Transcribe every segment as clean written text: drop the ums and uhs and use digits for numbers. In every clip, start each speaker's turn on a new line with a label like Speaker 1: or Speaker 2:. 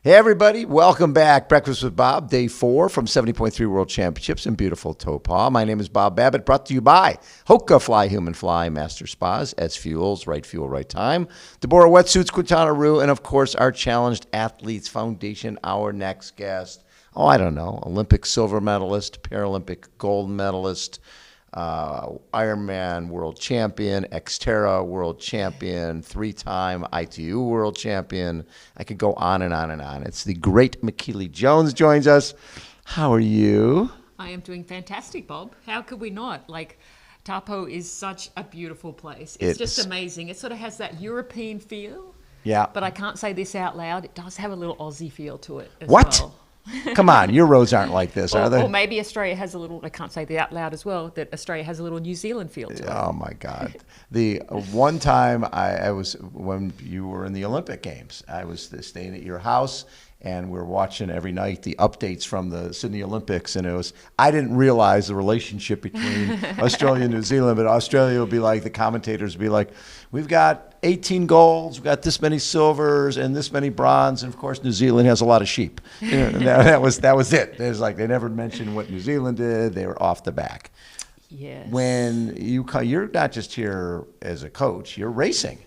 Speaker 1: Hey, everybody. Welcome back. Breakfast with Bob, day 4 from 70.3 World Championships in beautiful Taupo. My name is Bob Babbitt, brought to you by HOKA Fly Human Fly, Master Spas, SFuels, Right Fuel, Right Time, Deboer, Wetsuits, Quintana, and of course, our Challenged Athletes Foundation, our next guest. Oh, I don't know, Olympic silver medalist, Paralympic gold medalist, Ironman World Champion, XTERRA World Champion, 3-time ITU World Champion. I could go on and on and on. It's the great Michellie Jones joins us. How are you?
Speaker 2: I am doing fantastic, Bob. How could we not? Taupo is such a beautiful place. It's just amazing. It sort of has that European feel.
Speaker 1: Yeah.
Speaker 2: But I can't say this out loud. It does have a little Aussie feel to it as
Speaker 1: what?
Speaker 2: well.
Speaker 1: Come on, your roads aren't like this, are they?
Speaker 2: Or maybe Australia has a little, I can't say that out loud as well, that Australia has a little New Zealand feel to it.
Speaker 1: Oh, my God. The one time I was, when you were in the Olympic Games, I was staying at your house, and we were watching every night the updates from the Sydney Olympics, and I didn't realize the relationship between Australia and New Zealand, but Australia would be like, the commentators would be like, we've got 18 golds, we've got this many silvers, and this many bronze, and of course New Zealand has a lot of sheep. That was it. It was like they never mentioned what New Zealand did. They were off the back.
Speaker 2: Yes.
Speaker 1: When you're not just here as a coach, you're racing.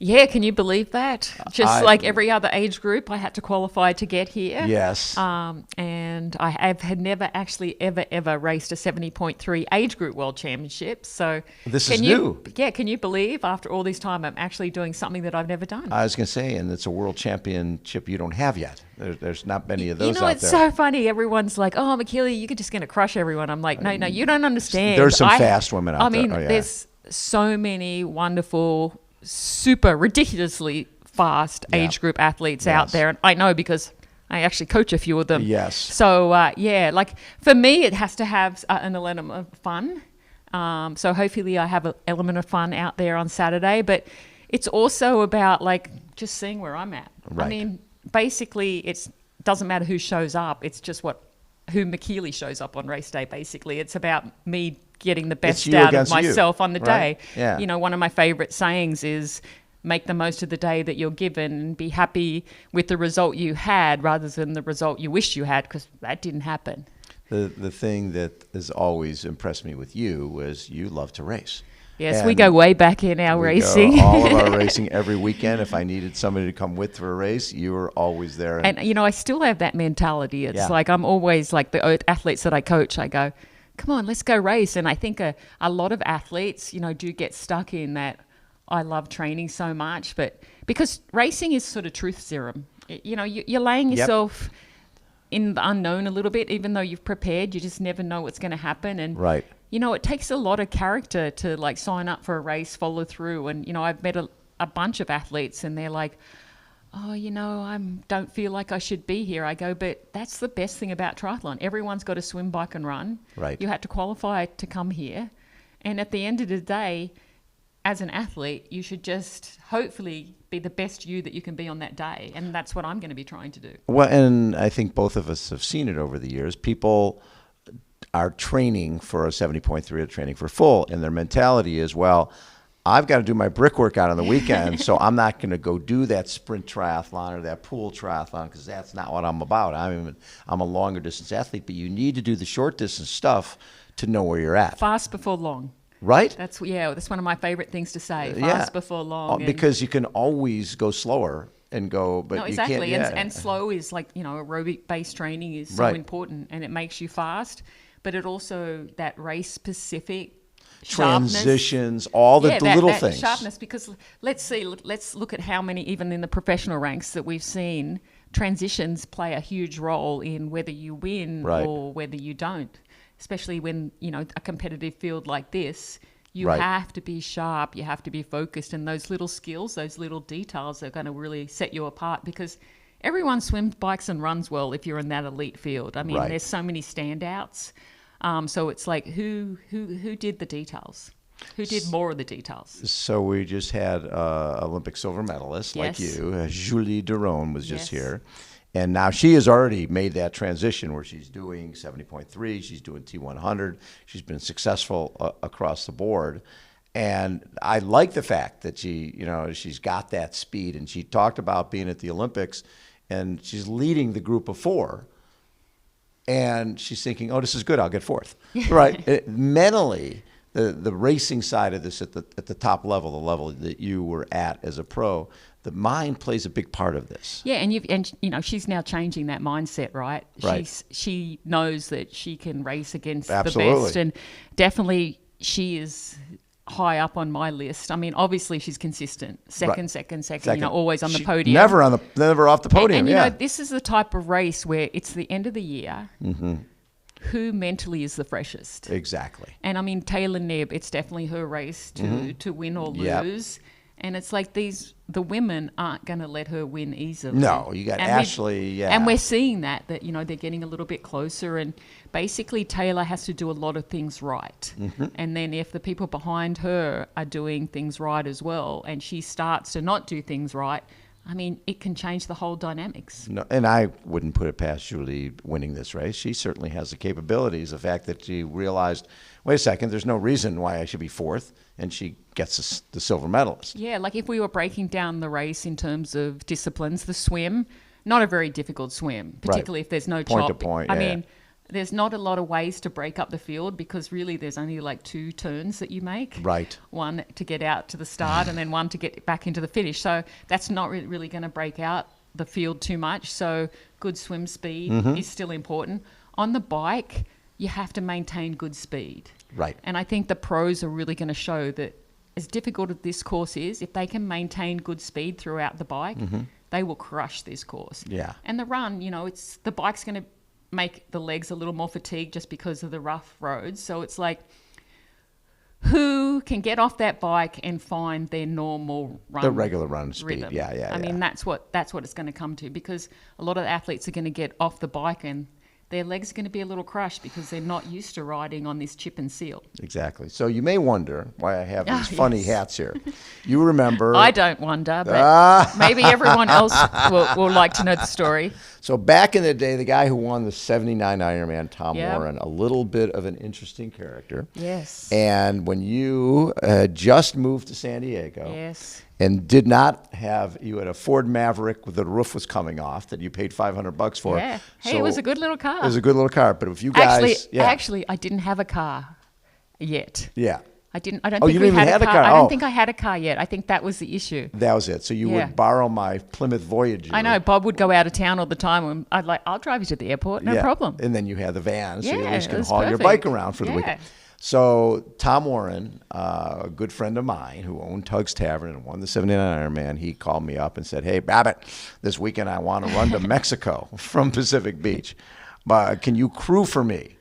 Speaker 2: Yeah, can you believe that? Just like every other age group, I had to qualify to get here.
Speaker 1: Yes.
Speaker 2: And I had never actually ever raced a 70.3 age group world championship. So
Speaker 1: this is new.
Speaker 2: Yeah, can you believe after all this time I'm actually doing something that I've never done?
Speaker 1: I was going to say, and it's a world championship you don't have yet. There's not many of those out there.
Speaker 2: It's so funny. Everyone's like, oh, Michellie, you're just going to crush everyone. I'm like, no, you don't understand.
Speaker 1: There's some fast women out there.
Speaker 2: I mean, there's so many wonderful, super ridiculously fast age group athletes out there, and I know because I actually coach a few of them.
Speaker 1: Yes.
Speaker 2: So for me, it has to have an element of fun. So hopefully, I have an element of fun out there on Saturday. But it's also about just seeing where I'm at.
Speaker 1: Right.
Speaker 2: I mean, basically, it doesn't matter who shows up. It's just who Michellie shows up on race day. Basically, it's about me getting the best out of myself on the day.
Speaker 1: Yeah.
Speaker 2: You know, one of my favorite sayings is make the most of the day that you're given and be happy with the result you had rather than the result you wished you had, because that didn't happen.
Speaker 1: The thing that has always impressed me with you was you love to race.
Speaker 2: Yes, and we go way back in our racing.
Speaker 1: All of our racing every weekend. If I needed somebody to come with for a race, you were always there.
Speaker 2: And I still have that mentality. It's like I'm always like the athletes that I coach, I go, come on, let's go race. And I think a lot of athletes, do get stuck in that I love training so much, but because racing is sort of truth serum. You're laying yourself in the unknown a little bit, even though you've prepared, you just never know what's going to happen. And, it takes a lot of character to sign up for a race, follow through. And, I've met a bunch of athletes and they're like, oh, I don't feel like I should be here. I go, but that's the best thing about triathlon. Everyone's got to swim, bike and run.
Speaker 1: Right.
Speaker 2: You had to qualify to come here. And at the end of the day, as an athlete, you should just hopefully be the best you that you can be on that day. And that's what I'm going to be trying to do.
Speaker 1: Well, and I think both of us have seen it over the years. People are training for a 70.3 or training for full, and their mentality is, well, I've got to do my brick workout on the weekend, so I'm not going to go do that sprint triathlon or that pool triathlon because that's not what I'm about. I'm a longer distance athlete, but you need to do the short distance stuff to know where you're at.
Speaker 2: Fast before long.
Speaker 1: Right?
Speaker 2: That's one of my favorite things to say. Fast before long.
Speaker 1: Because you can always go slower and go, but
Speaker 2: no, exactly.
Speaker 1: you can't.
Speaker 2: And slow is aerobic based training is so important, and it makes you fast, but it also that race specific
Speaker 1: transitions, all the little things.
Speaker 2: Sharpness, because let's look at how many, even in the professional ranks that we've seen, transitions play a huge role in whether you win or whether you don't. Especially when, a competitive field like this, you have to be sharp, you have to be focused, and those little skills, those little details are going to really set you apart, because everyone swims, bikes and runs well if you're in that elite field. I mean, there's so many standouts. So it's like who did the details? Who did more of the details?
Speaker 1: So we just had Olympic silver medalist like you, Julie Derone was just here. And now she has already made that transition where she's doing 70.3, she's doing T100. She's been successful across the board. And I like the fact that she's got that speed. And she talked about being at the Olympics and she's leading the group of 4. And she's thinking, oh, this is good. I'll get 4th. Right. Mentally, the racing side of this at the top level, the level that you were at as a pro, the mind plays a big part of this.
Speaker 2: Yeah, and she's now changing that mindset, right?
Speaker 1: Right.
Speaker 2: She knows that she can race against
Speaker 1: Absolutely.
Speaker 2: the best, and definitely she is high up on my list. I mean, obviously she's consistent. Second. Always on the podium.
Speaker 1: Never off the podium.
Speaker 2: And you know, this is the type of race where it's the end of the year. Mm-hmm. Who mentally is the freshest?
Speaker 1: Exactly.
Speaker 2: And I mean, Taylor Nebb, it's definitely her race to win or lose. Yep. And it's like the women aren't going to let her win easily.
Speaker 1: No, you got Ashley,
Speaker 2: And we're seeing that they're getting a little bit closer. And basically Taylor has to do a lot of things right. Mm-hmm. And then if the people behind her are doing things right as well, and she starts to not do things right, I mean, it can change the whole dynamics.
Speaker 1: No, and I wouldn't put it past Julie winning this race. She certainly has the capabilities. The fact that she realized, wait a second, there's no reason why I should be 4th, and she gets the silver medalist.
Speaker 2: Yeah, like if we were breaking down the race in terms of disciplines, the swim, not a very difficult swim, particularly if there's no
Speaker 1: point
Speaker 2: chop.
Speaker 1: To point,
Speaker 2: I mean, there's not a lot of ways to break up the field because really there's only like 2 turns that you make.
Speaker 1: Right.
Speaker 2: One to get out to the start and then one to get back into the finish. So that's not really going to break out the field too much. So good swim speed is still important. On the bike, you have to maintain good speed.
Speaker 1: Right.
Speaker 2: And I think the pros are really going to show that as difficult as this course is, if they can maintain good speed throughout the bike, they will crush this course.
Speaker 1: Yeah.
Speaker 2: And the run, the bike's going to make the legs a little more fatigued just because of the rough roads. So it's like, who can get off that bike and find their normal run? The
Speaker 1: regular run speed.
Speaker 2: Rhythm.
Speaker 1: Yeah.
Speaker 2: I mean, that's what it's going to come to, because a lot of athletes are going to get off the bike and their legs are going to be a little crushed because they're not used to riding on this chip and seal.
Speaker 1: Exactly. So you may wonder why I have these funny hats here. You remember...
Speaker 2: I don't wonder, but maybe everyone else will like to know the story.
Speaker 1: So back in the day, the guy who won the 79 Ironman, Tom Warren, a little bit of an interesting character.
Speaker 2: Yes.
Speaker 1: And when you just moved to San Diego...
Speaker 2: Yes.
Speaker 1: And did not have, you had a Ford Maverick with the roof was coming off that you paid $500 for.
Speaker 2: Yeah. Hey, it was a good little car.
Speaker 1: It was a good little car. But if you guys...
Speaker 2: Actually, I didn't have a car yet.
Speaker 1: Yeah.
Speaker 2: I don't think
Speaker 1: you didn't even have a car?
Speaker 2: I don't think I had a car yet. I think that was the issue.
Speaker 1: That was it. So you would borrow my Plymouth Voyager.
Speaker 2: I know. Bob would go out of town all the time. And I'll drive you to the airport. No problem.
Speaker 1: And then you had the van, so you at least can
Speaker 2: haul
Speaker 1: your bike around for the weekend. So Tom Warren, a good friend of mine who owned Tug's Tavern and won the 79 Ironman, he called me up and said, hey, Babbitt, this weekend I want to run to Mexico from Pacific Beach. But can you crew for me?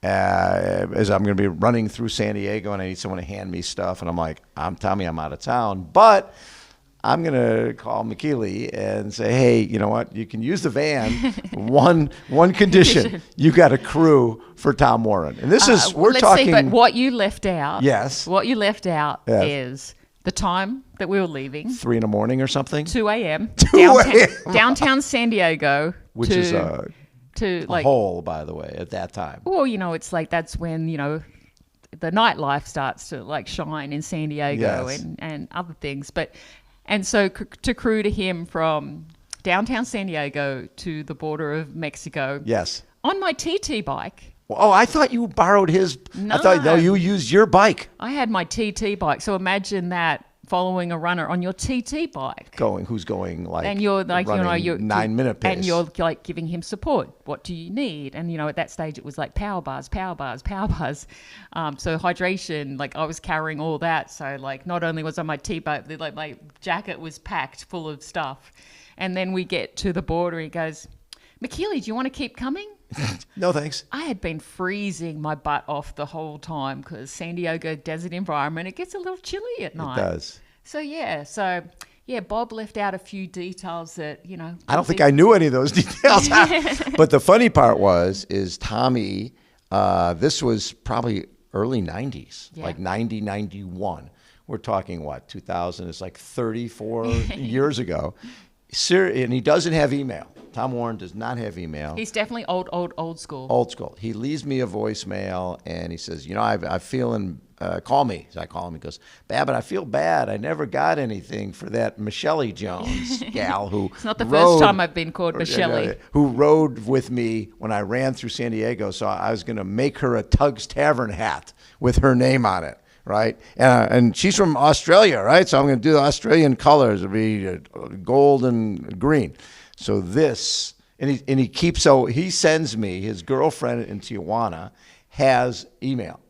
Speaker 1: As I'm going to be running through San Diego and I need someone to hand me stuff. And I'm like, Tommy, I'm out of town. But I'm going to call Michellie and say, hey, you know what? You can use the van. one condition. You got a crew for Tom Warren. And this is, we're talking.
Speaker 2: See, but what you left out.
Speaker 1: Yes.
Speaker 2: What you left out is the time that we were leaving.
Speaker 1: 3 a.m. or something?
Speaker 2: 2 a.m.
Speaker 1: 2 a.m.
Speaker 2: Downtown San Diego.
Speaker 1: Which is a hole, by the way, at that time.
Speaker 2: Well, it's like that's when, the nightlife starts to like shine in San Diego and other things. And so to crew to him from downtown San Diego to the border of Mexico.
Speaker 1: Yes.
Speaker 2: On my TT bike.
Speaker 1: Oh, I thought you borrowed his.
Speaker 2: No.
Speaker 1: I thought, you used your bike.
Speaker 2: I had my TT bike. So imagine that, following a runner on your TT bike.
Speaker 1: Who's going like,
Speaker 2: and you're like, you're
Speaker 1: 9-minute pace.
Speaker 2: And you're like giving him support. What do you need? And, at that stage it was like power bars. So hydration, like I was carrying all that. So like not only was on my T-bike, like my jacket was packed full of stuff. And then we get to the border. He goes, Michellie, do you want to keep coming?
Speaker 1: No, thanks.
Speaker 2: I had been freezing my butt off the whole time because San Diego desert environment, it gets a little chilly at night.
Speaker 1: It does.
Speaker 2: So Bob left out a few details that,
Speaker 1: I don't think I knew any of those details. But the funny part is Tommy, this was probably early 90s, like 90, 91. We're talking, 2000 is like 34 years ago. And he doesn't have email. Tom Warren does not have email.
Speaker 2: He's definitely old school.
Speaker 1: Old school. He leaves me a voicemail, and he says, I'm feeling, call me. So I call him. He goes, Babbitt, I feel bad. I never got anything for that Michellie Jones gal who
Speaker 2: It's not the first time I've been called Michellie.
Speaker 1: Who rode with me when I ran through San Diego. So I was going to make her a Tug's Tavern hat with her name on it. Right, and she's from Australia, right? So I'm going to do the Australian colors. It'll be gold and green. So this, and he keeps, so he sends me, his girlfriend in Tijuana has email.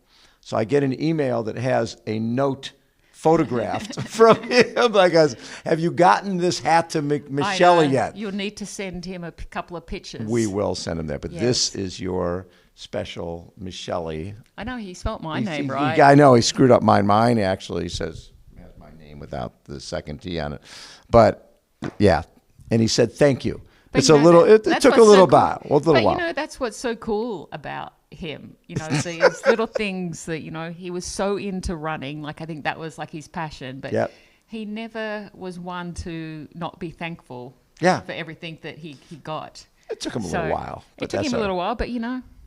Speaker 1: So I get an email that has a note photographed from him. Like, have you gotten this hat to Michellie yet?
Speaker 2: You'll need to send him a couple of pictures.
Speaker 1: We will send him that. But this is your special Michellie.
Speaker 2: I know, he spelled my name right.
Speaker 1: I know, he screwed up mine. Mine actually says has my name without the second T on it. But yeah, and he said thank you.
Speaker 2: But
Speaker 1: it's a little. It took a little while.
Speaker 2: But that's what's so cool about him. It's these little things that he was so into running. Like, I think that was like his passion. But he never was one to not be thankful. For everything that he got.
Speaker 1: It took him a little while.
Speaker 2: It took him a little while, but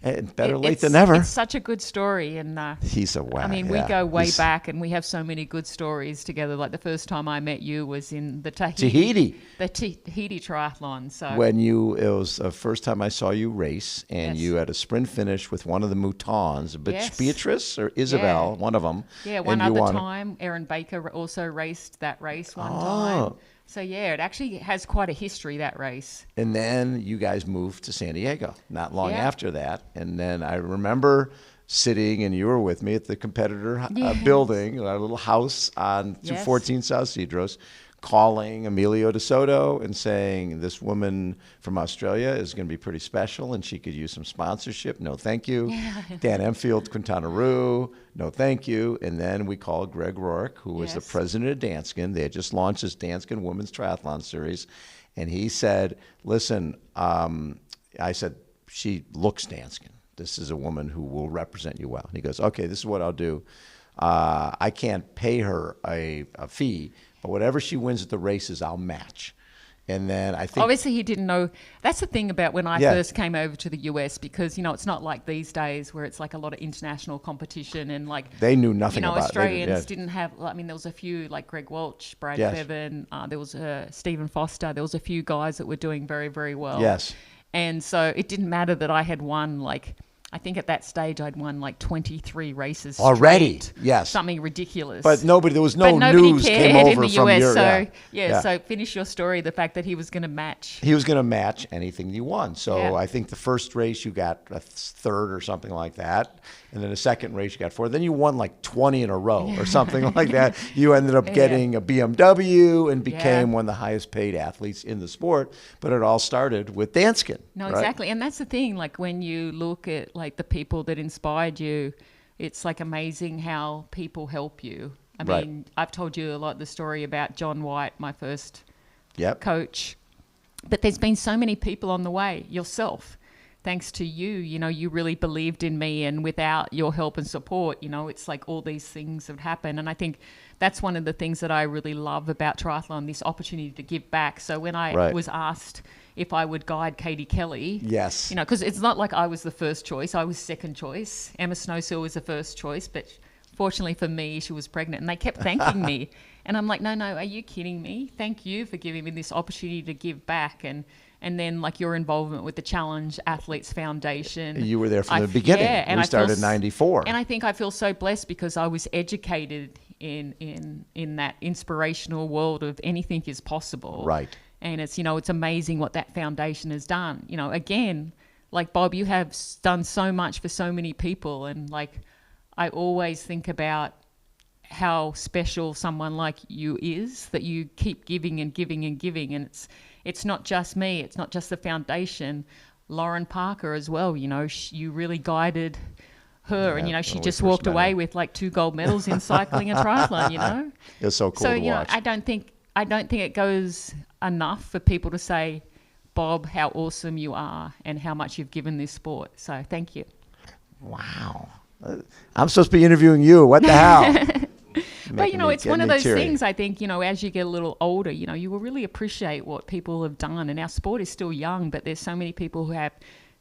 Speaker 1: and better late than never.
Speaker 2: It's such a good story, and
Speaker 1: he's a wow.
Speaker 2: I mean, we go way back, and we have so many good stories together. Like, the first time I met you was in the Tahiti Triathlon. So
Speaker 1: it was the first time I saw you race, and you had a sprint finish with one of the Moutons, Beatrice or Isabel, one of them.
Speaker 2: Yeah, one other time, Erin Baker also raced that race one time. So, it actually has quite a history, that race.
Speaker 1: And then you guys moved to San Diego not long after that. And then I remember sitting, and you were with me at the competitor building, our little house on 214 South Cedros, calling Emilio De Soto and saying, this woman from Australia is going to be pretty special, and she could use some sponsorship. No, thank you. Dan Emfield, Quintana Roo. No, thank you. And then we called Greg Rourke, who was the president of Danskin. They had just launched this Danskin Women's Triathlon Series. And he said, listen, I said, she looks Danskin. This is a woman who will represent you well. And he goes, okay, this is what I'll do. I can't pay her a fee, but whatever she wins at the races, I'll match. And then I think...
Speaker 2: Obviously, he didn't know... That's the thing about when I first came over to the US, because, it's not like these days where it's like a lot of international competition and like...
Speaker 1: They knew nothing about it.
Speaker 2: Australians didn't have... I mean, there was a few like Greg Welch, Brad Bevan, there was Stephen Foster. There was a few guys that were doing very, very well.
Speaker 1: Yes.
Speaker 2: And so it didn't matter that I had won I think at that stage I'd won 23 races
Speaker 1: already.
Speaker 2: Straight,
Speaker 1: yes,
Speaker 2: something ridiculous.
Speaker 1: But there was no news came over
Speaker 2: in the
Speaker 1: from
Speaker 2: US.
Speaker 1: Europe.
Speaker 2: So finish your story. The fact that he was going to match.
Speaker 1: He was going to match anything you won. So I think the first race you got a third or something like that, and then the second race you got fourth. Then you won 20 in a row or something like that. You ended up getting a BMW and became one of the highest paid athletes in the sport. But it all started with Danskin.
Speaker 2: No, exactly, and that's the thing. Like, when you look at the people that inspired you, it's amazing how people help you. I mean, I've told you a lot the story about John White, my first coach, but there's been so many people on the way. Yourself, thanks to you, you really believed in me, and without your help and support, it's like all these things have happened. And I think that's one of the things that I really love about triathlon, this opportunity to give back. So when I was asked if I would guide Katie Kelly.
Speaker 1: Yes.
Speaker 2: Because it's not like I was the first choice. I was second choice. Emma Snowsill was the first choice, but fortunately for me, she was pregnant, and they kept thanking me. And I'm like, no, are you kidding me? Thank you for giving me this opportunity to give back. And then your involvement with the Challenge Athletes Foundation.
Speaker 1: You were there from the beginning. Yeah, and we started in 94.
Speaker 2: And I think I feel so blessed because I was educated in that inspirational world of anything is possible.
Speaker 1: Right.
Speaker 2: And it's, it's amazing what that foundation has done. Again, like Bob, you have done so much for so many people. And I always think about how special someone like you is, that you keep giving and giving and giving. And it's not just me. It's not just the foundation. Lauren Parker as well, you really guided her, and she just walked away with 2 gold medals in cycling and triathlon.
Speaker 1: It's so cool to watch.
Speaker 2: I don't think it goes enough for people to say, Bob, how awesome you are and how much you've given this sport. So thank you.
Speaker 1: Wow. I'm supposed to be interviewing you. What the hell?
Speaker 2: But, it's one of those things, I think, as you get a little older, you will really appreciate what people have done. And our sport is still young, but there's so many people who have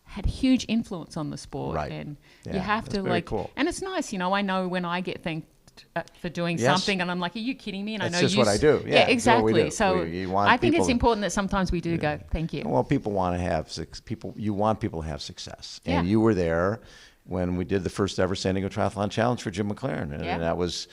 Speaker 2: had huge influence on the sport.
Speaker 1: Right.
Speaker 2: And
Speaker 1: Yeah,
Speaker 2: you have to,
Speaker 1: very cool.
Speaker 2: And it's nice, I know when I get thanked for doing something, and I'm like, are you kidding me? And
Speaker 1: That's
Speaker 2: I know
Speaker 1: just what I do. Yeah,
Speaker 2: exactly.
Speaker 1: do.
Speaker 2: So I think it's important that sometimes we do go, thank you.
Speaker 1: Well, people want to have you want people to have success, and
Speaker 2: Yeah.
Speaker 1: you were there when we did the first ever San Diego Triathlon Challenge for Jim McLaren, and that was.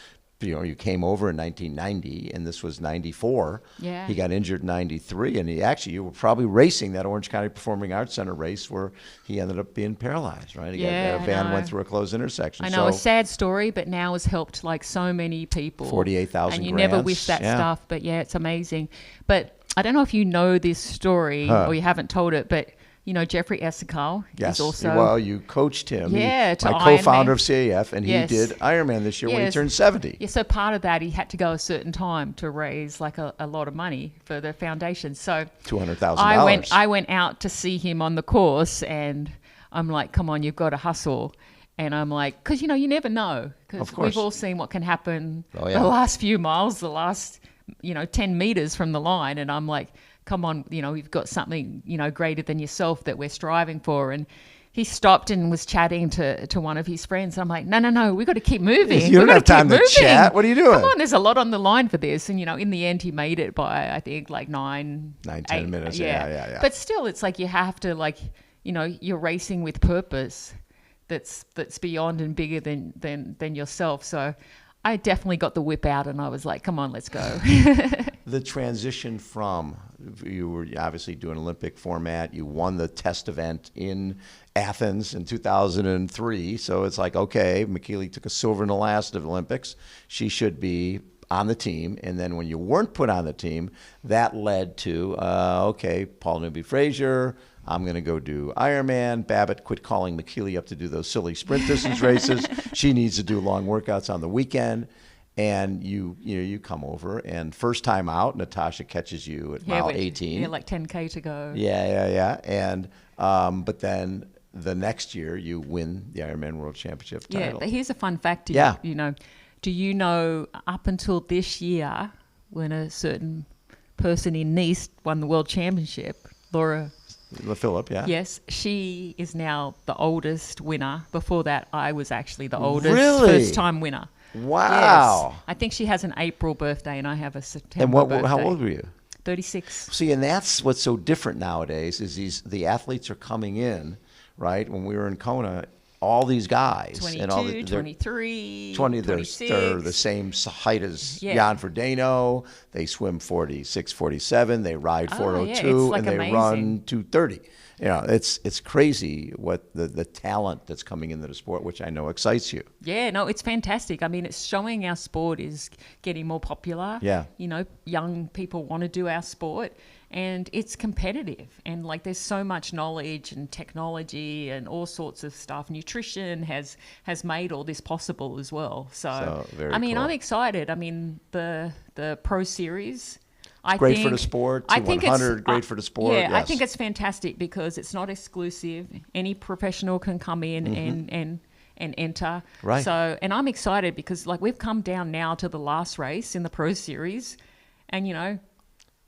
Speaker 1: You came over in 1990, and this was 94.
Speaker 2: Yeah.
Speaker 1: He got injured in 93, and you were probably racing that Orange County Performing Arts Center race where he ended up being paralyzed, right? A van went through a closed intersection.
Speaker 2: I know, a sad story, but now has helped like so many people.
Speaker 1: 48,000
Speaker 2: And you
Speaker 1: grants.
Speaker 2: never wish that stuff, but it's amazing. But I don't know if you know this story or you haven't told it, but Jeffrey Essikal is also...
Speaker 1: Well, you coached him.
Speaker 2: Yeah, to
Speaker 1: my co-founder
Speaker 2: Ironman.
Speaker 1: of CAF, and he did Ironman this year when he turned 70.
Speaker 2: Yeah, so part of that, he had to go a certain time to raise like a lot of money for the foundation. So
Speaker 1: $200,000.
Speaker 2: I went out to see him on the course, and I'm like, come on, you've got to hustle. And I'm like, because, you never know. Because we've all seen what can happen the last few miles, the last, 10 meters from the line. And I'm like, come on, we've got something, greater than yourself that we're striving for. And he stopped and was chatting to one of his friends. I'm like, no, we've got to keep moving.
Speaker 1: You don't have time to chat. What are you doing?
Speaker 2: Come on, there's a lot on the line for this. And, in the end, he made it by, I think, like 10
Speaker 1: minutes. Yeah.
Speaker 2: But still, it's like you have to, you're racing with purpose that's beyond and bigger than yourself. So I definitely got the whip out and I was like, come on, let's go.
Speaker 1: The transition from, you were obviously doing Olympic format, you won the test event in Athens in 2003. So it's like, okay, Michellie took a silver in the last of the Olympics. She should be on the team. And then when you weren't put on the team, that led to, okay, Paul Newby-Fraser, I'm going to go do Ironman. Babbitt quit calling Michellie up to do those silly sprint distance races. She needs to do long workouts on the weekend. And you come over, and first time out, Natasha catches you at mile 18.
Speaker 2: Yeah, like 10K to go.
Speaker 1: Yeah. And but then the next year you win the Ironman World Championship title.
Speaker 2: Yeah, but here's a fun fact. Do you know up until this year, when a certain person in Nice won the World Championship, Laura
Speaker 1: Phillip, yeah.
Speaker 2: Yes, she is now the oldest winner. Before that, I was actually the oldest first-time winner.
Speaker 1: Wow.
Speaker 2: Yes. I think she has an April birthday and I have a September birthday.
Speaker 1: How old were you?
Speaker 2: 36.
Speaker 1: See, and that's what's so different nowadays is the athletes are coming in, right? When we were in Kona, all these guys.
Speaker 2: 22,
Speaker 1: and all
Speaker 2: 23,
Speaker 1: 26. They're the same height as Jan Frodeno. They swim 46, 47. They ride 402, and they run 230. It's crazy what the talent that's coming into the sport, which I know excites you.
Speaker 2: Yeah, no, it's fantastic. I mean, it's showing our sport is getting more popular.
Speaker 1: Yeah.
Speaker 2: Young people want to do our sport, and it's competitive. And there's so much knowledge and technology and all sorts of stuff. Nutrition has made all this possible as well. So
Speaker 1: very
Speaker 2: cool. I'm excited. I mean, the Pro Series.
Speaker 1: Great for the sport. 100, great for the sport.
Speaker 2: Yeah,
Speaker 1: yes.
Speaker 2: I think it's fantastic because it's not exclusive. Any professional can come in and enter.
Speaker 1: Right.
Speaker 2: So, and I'm excited because we've come down now to the last race in the Pro Series, and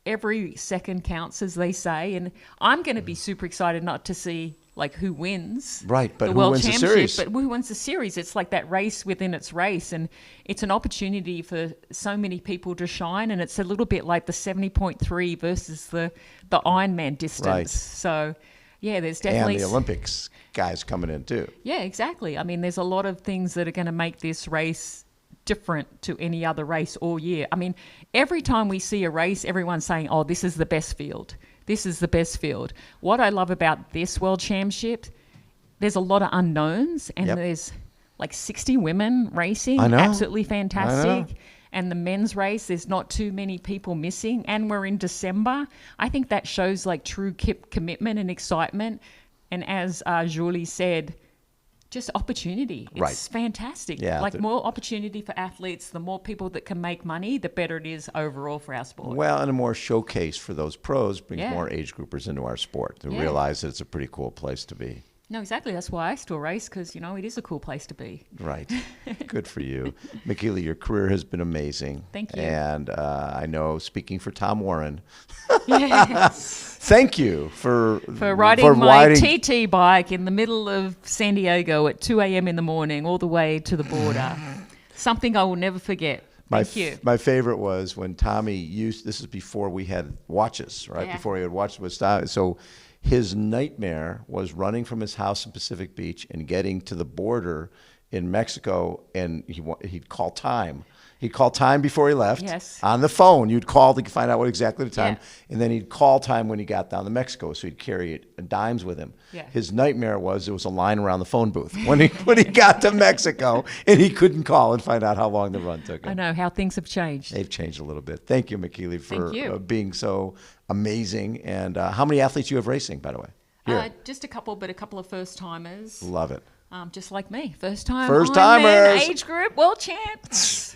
Speaker 2: every second counts, as they say. And I'm going to be super excited not to see who wins
Speaker 1: but
Speaker 2: the
Speaker 1: who
Speaker 2: World
Speaker 1: wins the
Speaker 2: Championship,
Speaker 1: series?
Speaker 2: but who wins the series. It's like that race within its race, and it's an opportunity for so many people to shine, and it's a little bit like the 70.3 versus the Ironman distance.
Speaker 1: Right.
Speaker 2: So, yeah, there's definitely...
Speaker 1: And the Olympics guys coming in too.
Speaker 2: Yeah, exactly. I mean, there's a lot of things that are going to make this race different to any other race all year. I mean, every time we see a race, everyone's saying, oh, this is the best field. This is the best field. What I love about this World Championship, there's a lot of unknowns, and there's 60 women racing.
Speaker 1: I know.
Speaker 2: Absolutely fantastic. And the men's race, there's not too many people missing, and we're in December. I think that shows true commitment and excitement. And as Julie said, just opportunity. It's fantastic.
Speaker 1: Yeah,
Speaker 2: more opportunity for athletes, the more people that can make money, the better it is overall for our sport.
Speaker 1: Well, and a more showcase for those pros brings more age groupers into our sport to realize that it's a pretty cool place to be.
Speaker 2: No, exactly. That's why I still race, because, it is a cool place to be.
Speaker 1: Right. Good for you. Michellie, your career has been amazing.
Speaker 2: Thank you.
Speaker 1: And I know, speaking for Tom Warren,
Speaker 2: Yes.
Speaker 1: thank you for
Speaker 2: riding my TT bike in the middle of San Diego at 2 a.m. in the morning all the way to the border. Something I will never forget. Thank you.
Speaker 1: My favorite was when Tommy this is before we had watches, right?
Speaker 2: Yeah.
Speaker 1: Before he had watches with Tommy. So his nightmare was running from his house in Pacific Beach and getting to the border in Mexico, and he'd call time. He'd call time before he left.
Speaker 2: Yes.
Speaker 1: On the phone, you'd call to find out what exactly the time,
Speaker 2: Yeah.
Speaker 1: and then he'd call time when he got down to Mexico, so he'd carry dimes with him.
Speaker 2: Yeah.
Speaker 1: His nightmare was there was a line around the phone booth when he got to Mexico, and he couldn't call and find out how long the run took him.
Speaker 2: I know how things have changed.
Speaker 1: They've changed a little bit. Thank you, Michellie, for
Speaker 2: Thank you.
Speaker 1: being so amazing. And how many athletes you have racing, by the way? Here.
Speaker 2: Just a couple, but a couple of first-timers.
Speaker 1: Love it.
Speaker 2: Just like me. First-time
Speaker 1: First-timers.
Speaker 2: Ironman age group world champs.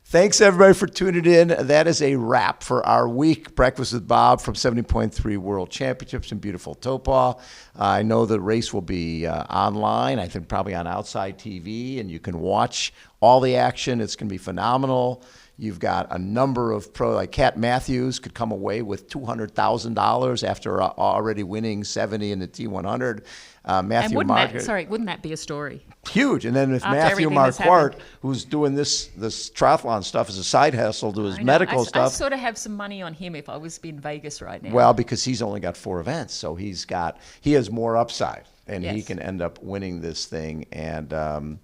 Speaker 1: Thanks, everybody, for tuning in. That is a wrap for our week. Breakfast with Bob from 70.3 World Championships in beautiful Taupo. I know the race will be online, I think probably on Outside TV, and you can watch all the action. It's going to be phenomenal. You've got a number of like Kat Matthews could come away with $200,000 after already winning 70 in the T100. Matthew
Speaker 2: and wouldn't that be a story?
Speaker 1: Huge. And then if
Speaker 2: After
Speaker 1: Matthew
Speaker 2: everything that's
Speaker 1: Marquardt,
Speaker 2: happened.
Speaker 1: who's doing this triathlon stuff as a side hustle to his
Speaker 2: I know.
Speaker 1: medical
Speaker 2: I
Speaker 1: stuff.
Speaker 2: sort of have some money on him if I was in Vegas right now.
Speaker 1: Well, because he's only got 4 events, so he has more upside, and he
Speaker 2: Yes.
Speaker 1: can end up winning this thing and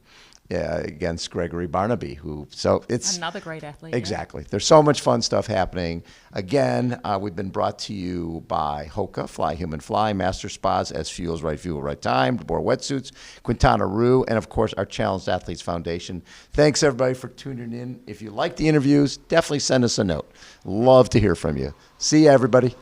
Speaker 1: against Gregory Barnaby, so it's
Speaker 2: another great athlete.
Speaker 1: Exactly. There's so much fun stuff happening. Again, we've been brought to you by HOKA, Fly Human Fly, Master Spas, SFuels, Right Fuel, Right Time, Deboer Wetsuits, Quintana Roo, and of course our Challenged Athletes Foundation. Thanks everybody for tuning in. If you like the interviews, definitely send us a note. Love to hear from you. See you, everybody.